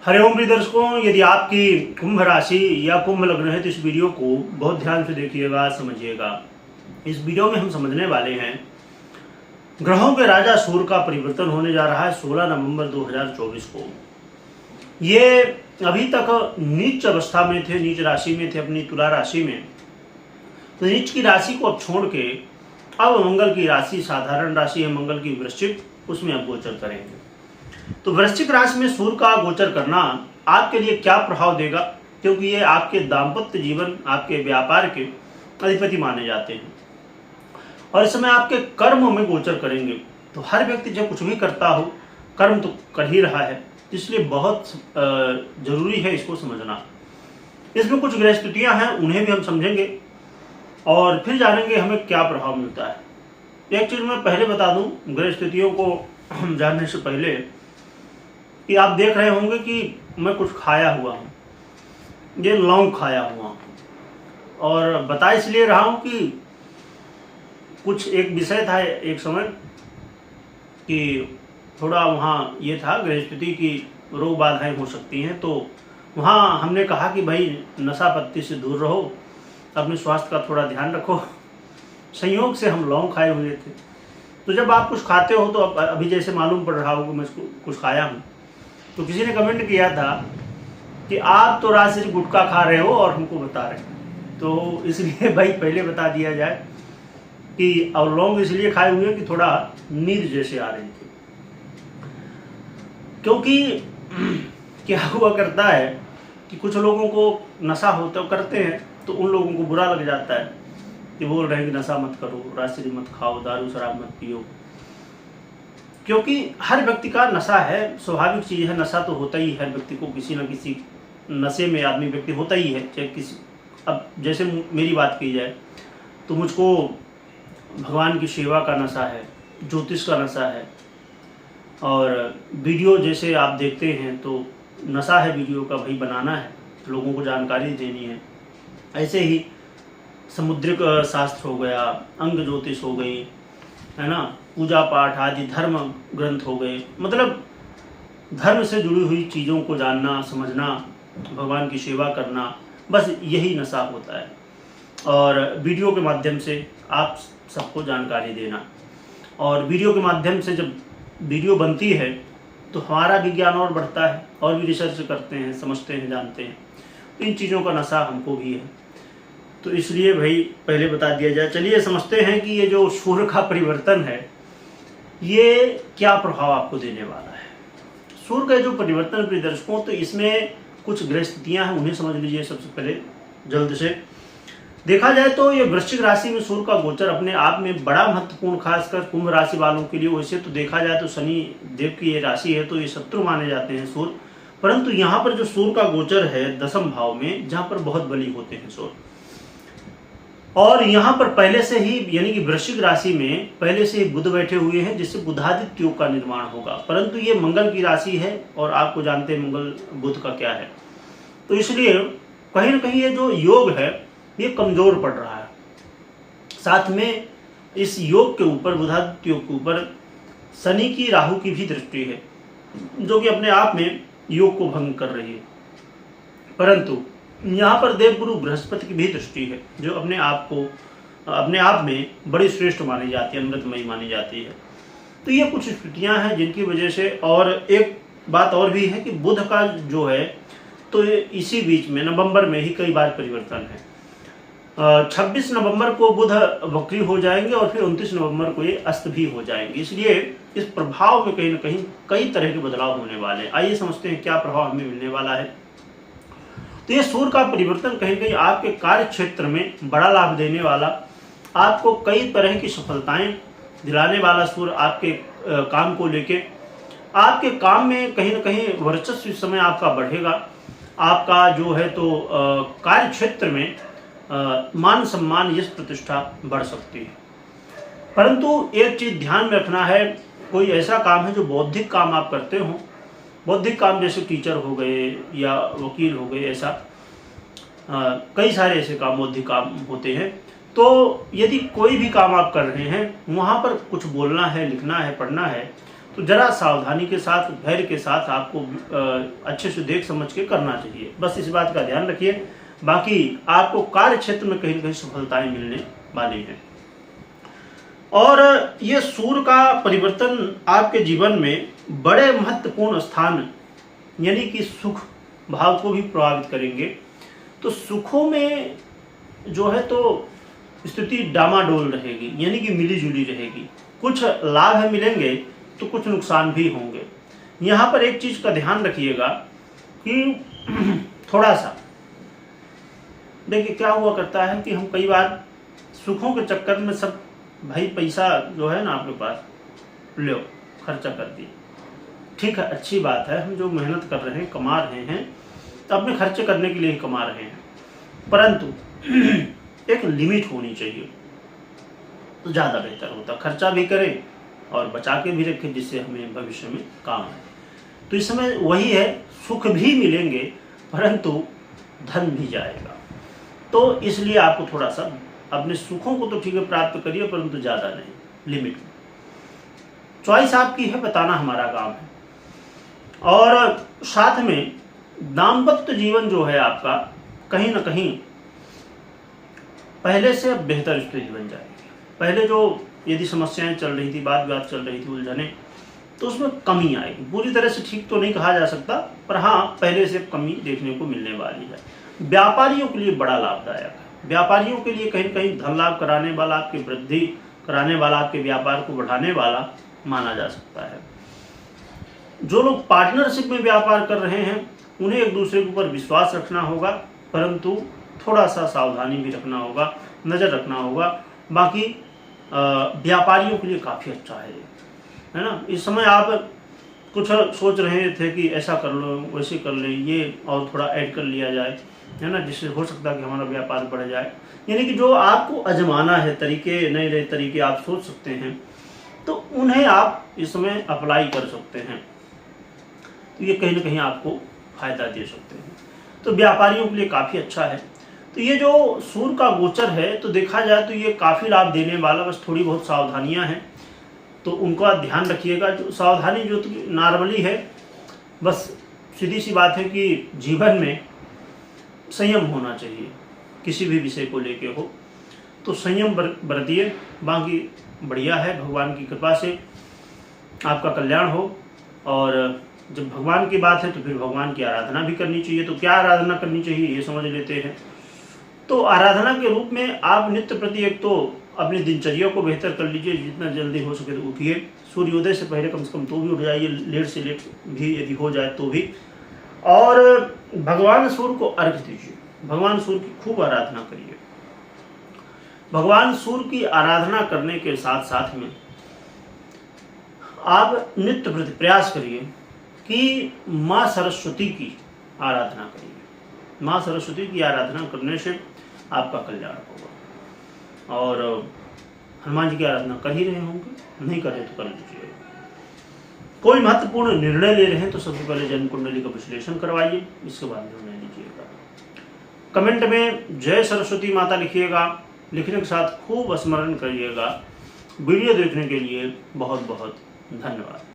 हरिओम प्रिय दर्शकों, यदि आपकी कुंभ राशि या कुंभ लग्न है तो इस वीडियो को बहुत ध्यान से देखिएगा, समझिएगा। इस वीडियो में हम समझने वाले हैं ग्रहों के राजा सूर्य का परिवर्तन होने जा रहा है 16 नवंबर 2024 को। ये अभी तक नीच अवस्था में थे, नीच राशि में थे, अपनी तुला राशि में। तो नीच की राशि को अब छोड़ के अब मंगल की राशि, साधारण राशि है मंगल की वृश्चिक, उसमें अब गोचर करेंगे। तो वृश्चिक राशि में सूर्य का गोचर करना आपके लिए क्या प्रभाव देगा, क्योंकि ये आपके दाम्पत्य जीवन, आपके व्यापार के अधिपति माने जाते हैं और इस समय आपके कर्म में गोचर करेंगे। तो हर व्यक्ति जब कुछ भी करता हो, कर्म तो कर ही रहा है, इसलिए बहुत जरूरी है इसको समझना। इसमें कुछ ग्रह स्थितियां हैं, उन्हें भी हम समझेंगे और फिर जानेंगे हमें क्या प्रभाव मिलता है। एक चीज मैं पहले बता दूं, ग्रह स्थितियों को जानने से पहले कि आप देख रहे होंगे कि मैं कुछ खाया हुआ हूँ, ये लौंग खाया हुआ हूँ। और बता इसलिए रहा हूँ कि कुछ एक विषय था एक समय कि थोड़ा वहाँ ये था ग्रह स्थिति की रोग बाधाएं हो सकती हैं, तो वहाँ हमने कहा कि भाई नशा पत्ती से दूर रहो, अपने स्वास्थ्य का थोड़ा ध्यान रखो। संयोग से हम लौंग खाए हुए थे। तो जब आप कुछ खाते हो तो अभी जैसे मालूम पड़ रहा हो कि मैं कुछ खाया हूँ, तो किसी ने कमेंट किया था कि आप तो रात से गुटखा खा रहे हो और हमको बता रहे हैं। तो इसलिए भाई पहले बता दिया जाए कि और लौंग इसलिए खाए हुए कि थोड़ा नींद जैसे आ रही थी। क्योंकि क्या हुआ करता है कि कुछ लोगों को नशा होता करते हैं तो उन लोगों को बुरा लग जाता है कि बोल रहे हैं कि नशा मत करो, रात्रि मत खाओ, दारू शराब मत पियो। क्योंकि हर व्यक्ति का नशा है, स्वाभाविक चीज़ है, नशा तो होता ही है। हर व्यक्ति को किसी न किसी नशे में आदमी व्यक्ति होता ही है, चाहे किसी। अब जैसे मेरी बात की जाए तो मुझको भगवान की सेवा का नशा है, ज्योतिष का नशा है, और वीडियो जैसे आप देखते हैं तो नशा है वीडियो का, भाई बनाना है, लोगों को जानकारी देनी है। ऐसे ही समुद्रिक शास्त्र हो गया, अंग ज्योतिष हो गई, है ना, पूजा पाठ आदि धर्म ग्रंथ हो गए, मतलब धर्म से जुड़ी हुई चीज़ों को जानना, समझना, भगवान की सेवा करना, बस यही नशा होता है। और वीडियो के माध्यम से आप सबको जानकारी देना, और वीडियो के माध्यम से जब वीडियो बनती है तो हमारा विज्ञान और बढ़ता है, और भी रिसर्च करते हैं, समझते हैं, जानते हैं। तो इन चीज़ों का नशा हमको भी है, तो इसलिए भाई पहले बता दिया जाए। चलिए समझते हैं कि ये जो सूर्य का परिवर्तन है ये क्या प्रभाव आपको देने वाला है। सूर्य का जो परिवर्तन प्रिय दर्शकों, तो इसमें कुछ ग्रह स्थितियां हैं, उन्हें समझ लीजिए सबसे पहले जल्द से। देखा जाए तो ये वृश्चिक राशि में सूर्य का गोचर अपने आप में बड़ा महत्वपूर्ण, खासकर कुंभ राशि वालों के लिए। वैसे तो देखा जाए तो शनि देव की ये राशि है तो ये शत्रु माने जाते हैं सूर्य, परंतु यहाँ पर जो सूर्य का गोचर है दशम भाव में, जहाँ पर बहुत बली होते हैं सूर्य, और यहाँ पर पहले से ही यानी कि वृश्चिक राशि में पहले से ही बुध बैठे हुए हैं, जिससे बुधादित्य योग का निर्माण होगा। परंतु ये मंगल की राशि है और आपको जानते हैं मंगल बुध का क्या है, तो इसलिए कहीं ना कहीं ये जो योग है ये कमजोर पड़ रहा है। साथ में इस योग के ऊपर, बुधादित्य योग के ऊपर शनि की, राहु की भी दृष्टि है, जो कि अपने आप में योग को भंग कर रही है। परंतु यहाँ पर देवगुरु बृहस्पति की भी दृष्टि है, जो अपने आप में बड़ी श्रेष्ठ मानी जाती है, अमृतमयी मानी जाती है। तो ये कुछ स्थितियाँ हैं जिनकी वजह से। और एक बात और भी है कि बुध का जो है तो इसी बीच में नवंबर में ही कई बार परिवर्तन है। 26 नवंबर को बुध वक्री हो जाएंगे और फिर 29 नवंबर को ये अस्त भी हो जाएंगे। इसलिए इस प्रभाव में कहीं ना कहीं कई तरह के बदलाव होने वाले हैं। आइए समझते हैं क्या प्रभाव हमें मिलने वाला है। तो ये सूर्य का परिवर्तन कहीं कहीं आपके कार्य क्षेत्र में बड़ा लाभ देने वाला, आपको कई तरह की सफलताएं दिलाने वाला सूर्य आपके काम को लेके, आपके काम में कहीं ना कहीं वर्चस्व इस समय आपका बढ़ेगा। आपका जो है तो कार्य क्षेत्र में मान सम्मान, यश प्रतिष्ठा बढ़ सकती है। परंतु एक चीज ध्यान में रखना है, कोई ऐसा काम है जो बौद्धिक काम आप करते हो, बौद्धिक काम जैसे टीचर हो गए या वकील हो गए, ऐसा कई सारे ऐसे काम, बौद्धिक काम होते हैं। तो यदि कोई भी काम आप कर रहे हैं, वहाँ पर कुछ बोलना है, लिखना है, पढ़ना है, तो जरा सावधानी के साथ, धैर्य के साथ आपको अच्छे से देख समझ के करना चाहिए। बस इस बात का ध्यान रखिए। बाकी आपको कार्य क्षेत्र में कहीं न कहीं सफलताएं मिलने वाली हैं। और ये सूर्य का परिवर्तन आपके जीवन में बड़े महत्वपूर्ण स्थान यानी कि सुख भाव को भी प्रभावित करेंगे। तो सुखों में जो है तो स्थिति डामाडोल रहेगी, यानी कि मिली जुली रहेगी। कुछ लाभ मिलेंगे तो कुछ नुकसान भी होंगे। यहाँ पर एक चीज का ध्यान रखिएगा कि थोड़ा सा देखिए क्या हुआ करता है कि हम कई बार सुखों के चक्कर में सब भाई पैसा जो है ना आपके पास लो खर्चा कर दिए। ठीक है, अच्छी बात है, हम जो मेहनत कर रहे हैं, कमा रहे हैं, तो अपने खर्चे करने के लिए ही कमा रहे हैं, परंतु एक लिमिट होनी चाहिए तो ज़्यादा बेहतर होता। खर्चा भी करें और बचा के भी रखें जिससे हमें भविष्य में काम आए। तो इस समय वही है, सुख भी मिलेंगे परंतु धन भी जाएगा। तो इसलिए आपको थोड़ा सा अपने सुखों को तो ठीक है प्राप्त करिए, परंतु ज़्यादा नहीं, लिमिट में। चॉइस आपकी है, बताना हमारा काम है। और साथ में दाम्पत्य जीवन जो है आपका कहीं ना कहीं पहले से अब बेहतर स्थिति बन जाएगी। पहले जो यदि समस्याएं चल रही थी, बात चल रही थी, उलझने, तो उसमें कमी आएगी। पूरी तरह से ठीक तो नहीं कहा जा सकता, पर हाँ पहले से कमी देखने को मिलने वाली है। व्यापारियों के लिए बड़ा लाभदायक है। व्यापारियों के लिए कहीं न कहीं धन लाभ कराने वाला, आपकी वृद्धि कराने वाला, आपके व्यापार को बढ़ाने वाला माना जा सकता है। जो लोग पार्टनरशिप में व्यापार कर रहे हैं उन्हें एक दूसरे के ऊपर विश्वास रखना होगा, परंतु थोड़ा सा सावधानी भी रखना होगा, नज़र रखना होगा। बाकी व्यापारियों के लिए काफ़ी अच्छा है ना। इस समय आप कुछ सोच रहे थे कि ऐसा कर लो, वैसे कर ले, ये और थोड़ा ऐड कर लिया जाए, है ना, जिससे हो सकता है कि हमारा व्यापार बढ़ जाए। यानी कि जो आपको आजमाना है तरीके, नए नए तरीके आप सोच सकते हैं, तो उन्हें आप इस समय अप्लाई कर सकते हैं। तो ये कहीं ना कहीं आपको फायदा दे सकते हैं। तो व्यापारियों के लिए काफ़ी अच्छा है। तो ये जो सूर्य का गोचर है तो देखा जाए तो ये काफ़ी लाभ देने वाला, बस थोड़ी बहुत सावधानियां हैं तो उनका ध्यान रखिएगा। जो सावधानी जो नॉर्मली है, बस सीधी सी बात है कि जीवन में संयम होना चाहिए। किसी भी विषय को लेके हो तो संयम बरतिए। बाकी बढ़िया है, भगवान की कृपा से आपका कल्याण हो। और जब भगवान की बात है तो फिर भगवान की आराधना भी करनी चाहिए। तो क्या आराधना करनी चाहिए ये समझ लेते हैं। तो आराधना के रूप में आप नित्य प्रति एक तो अपनी दिनचर्या को बेहतर कर लीजिए, जितना जल्दी हो सके तो उठिए। सूर्योदय से पहले कम से कम तो भी उठ जाइए, लेट से लेट भी यदि हो जाए तो भी। और भगवान सूर्य को अर्घ दीजिए, भगवान सूर्य की खूब आराधना करिए। भगवान सूर्य की आराधना करने के साथ साथ में आप नित्य प्रति प्रयास करिए कि माँ सरस्वती की आराधना करिए। माँ सरस्वती की आराधना करने से आपका कल्याण होगा। और हनुमान जी की आराधना कर ही रहे होंगे, नहीं कर रहे तो कर लीजिए। कोई महत्वपूर्ण निर्णय ले रहे हैं तो सबसे पहले जन्म कुंडली का विश्लेषण करवाइए, इसके बाद निर्णय लीजिएगा। कमेंट में जय सरस्वती माता लिखिएगा, लिखने के साथ खूब स्मरण करिएगा। वीडियो देखने के लिए बहुत बहुत धन्यवाद।